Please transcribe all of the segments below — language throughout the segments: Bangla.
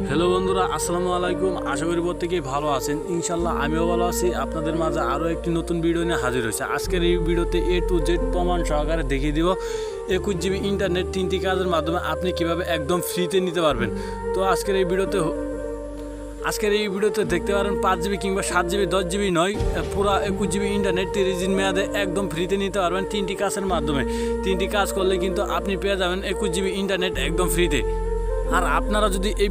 হ্যালো বন্ধুরা, আসসালামু আলাইকুম। আশা করি প্রত্যেকেই ভালো আছেন। ইনশাল্লাহ আমিও ভালো আছি। আপনাদের মাঝে আরও একটি নতুন ভিডিও নিয়ে হাজির হয়েছে। আজকের এই ভিডিওতে A to Z প্রমাণ সহকারে দেখিয়ে দিব 21 GB ইন্টারনেট 3টি কাজের মাধ্যমে আপনি কিভাবে একদম ফ্রিতে নিতে পারবেন। তো আজকের এই ভিডিওতে দেখতে পারেন 5 GB কিংবা 7 GB 10 GB নয়, পুরো 21 GB ইন্টারনেট 30 দিন মেয়াদে একদম ফ্রিতে নিতে পারবেন 3টি কাজের মাধ্যমে। 3টি কাজ করলে কিন্তু আপনি পেয়ে যাবেন 21 GB ইন্টারনেট একদম ফ্রিতে। আর আপনারা যদি এই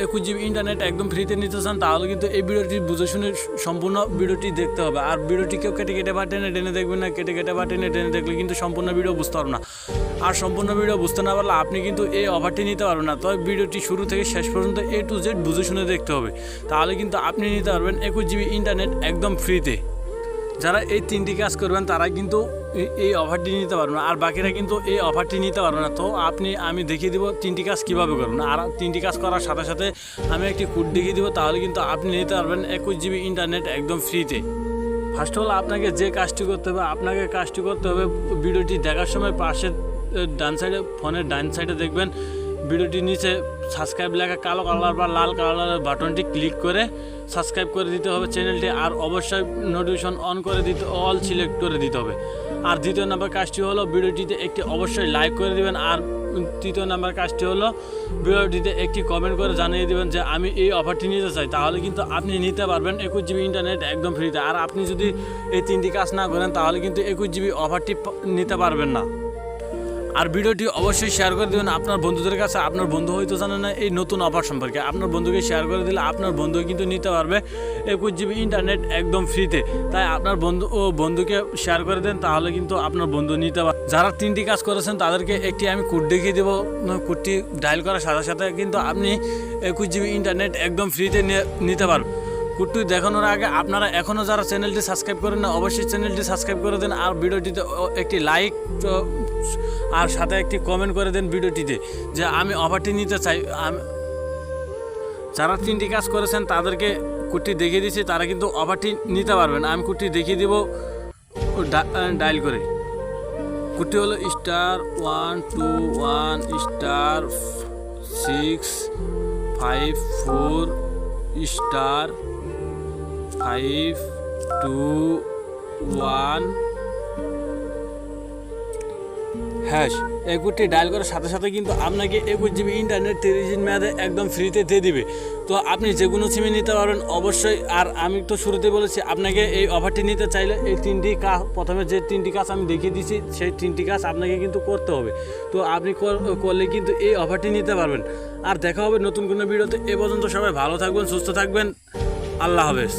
21 GB ইন্টারনেট একদম ফ্রিতে নিতে চান তাহলে কিন্তু এই ভিডিওটি বুঝে শুনে সম্পূর্ণ ভিডিওটি দেখতে হবে। আর ভিডিওটি কেউ কেটে বা টেনে দেখবেন না। কেটে বা টেনে দেখলে কিন্তু সম্পূর্ণ ভিডিও বুঝতে পারবেন না। আর সম্পূর্ণ ভিডিও বুঝতে না পারলে আপনি কিন্তু এই অফারটি নিতে পারবেন না। তবে ভিডিওটি শুরু থেকে শেষ পর্যন্ত A to Z বুঝে শুনে দেখতে হবে, তাহলে কিন্তু আপনি নিতে পারবেন 21 GB ইন্টারনেট একদম ফ্রিতে। যারা এই 3টি কাজ করবেন তারা কিন্তু এই অফারটি নিতে পারবেন, আর বাকিরা কিন্তু এই অফারটি নিতে পারবে না। তো আমি দেখিয়ে দিব 3টি কাজ কীভাবে করবেন। আর 3টি কাজ করার সাথে সাথে আমি একটি কোড দেখিয়ে দিব, তাহলে কিন্তু আপনি নিতে পারবেন 21 GB ইন্টারনেট একদম ফ্রিতে। ফার্স্ট অফ অল আপনাকে যে কাজটি করতে হবে ভিডিওটি দেখার সময় পাশে ডান সাইডে, ফোনের ডান সাইডে দেখবেন ভিডিওটির নিচে সাবস্ক্রাইব লেখা কালো কালার বা লাল কালারের বাটনটি ক্লিক করে সাবস্ক্রাইব করে দিতে হবে চ্যানেলটি। আর অবশ্যই নোটিফিকেশন অন করে দিতে, অল সিলেক্ট করে দিতে হবে। আর দ্বিতীয় নাম্বার কাজটি হলো ভিডিওটিতে একটি অবশ্যই লাইক করে দিবেন। আর তৃতীয় নাম্বার কাজটি হলো ভিডিওটিতে একটি কমেন্ট করে জানিয়ে দেবেন যে আমি এই অফারটি নিতে চাই, তাহলে কিন্তু আপনি নিতে পারবেন 21 GB ইন্টারনেট একদম ফ্রিতে। আর আপনি যদি এই 3টি কাজ না করেন তাহলে কিন্তু 21 GB অফারটি নিতে পারবেন না। আর ভিডিওটি অবশ্যই শেয়ার করে দেবেন আপনার বন্ধুদের কাছে। আপনার বন্ধু হয়তো জানে না এই নতুন অফার সম্পর্কে, আপনার বন্ধুকে শেয়ার করে দিলে আপনার বন্ধু কিন্তু নিতে পারবে 21 GB ইন্টারনেট একদম ফ্রিতে। তাই আপনার বন্ধুকে শেয়ার করে দেন, তাহলে কিন্তু আপনার বন্ধু নিতে পারবে। যারা 3টি কাজ করেছেন তাদেরকে একটি আমি কোড দেখিয়ে দেবো। কোডটি ডায়াল করার সাথে সাথে কিন্তু আপনি 21 GB ইন্টারনেট একদম ফ্রিতে নিতে পারবেন। কোডটি দেখানোর আগে আপনারা এখনও যারা চ্যানেলটি সাবস্ক্রাইব করেন না অবশ্যই চ্যানেলটি সাবস্ক্রাইব করে দেন। আর ভিডিওটিতে একটি লাইক আর সাথে একটি কমেন্ট করে দেন ভিডিওটিতে যে আমি অফারটি নিতে চাই। যারা 3টি কাজ করেছেন তাদেরকে কোডটি দেখিয়ে দিচ্ছি, তারা কিন্তু অফারটি নিতে পারবেন। আমি কোডটি দেখিয়ে দেবো ডায়াল করে। কোডটি হলো *121*654*521#। এই কোডটি ডায়াল করার সাথে সাথে কিন্তু আপনাকে 21 GB ইন্টারনেট 30 দিন মেয়াদে একদম ফ্রিতে দিয়ে দিবে। তো আপনি যে কোনো সিমে নিতে পারবেন অবশ্যই। আর আমি তো শুরুতে বলেছি আপনাকে এই অফারটি নিতে চাইলে এই 3টি কাজ, প্রথমে যে 3টি কাজ আমি দেখিয়ে দিচ্ছি সেই 3টি কাজ আপনাকে কিন্তু করতে হবে। তো আপনি করলে কিন্তু এই অফারটি নিতে পারবেন। আর দেখা হবে নতুন কোনো ভিডিওতে। এ পর্যন্ত সবাই ভালো থাকবেন, সুস্থ থাকবেন। আল্লাহ হাফেজ।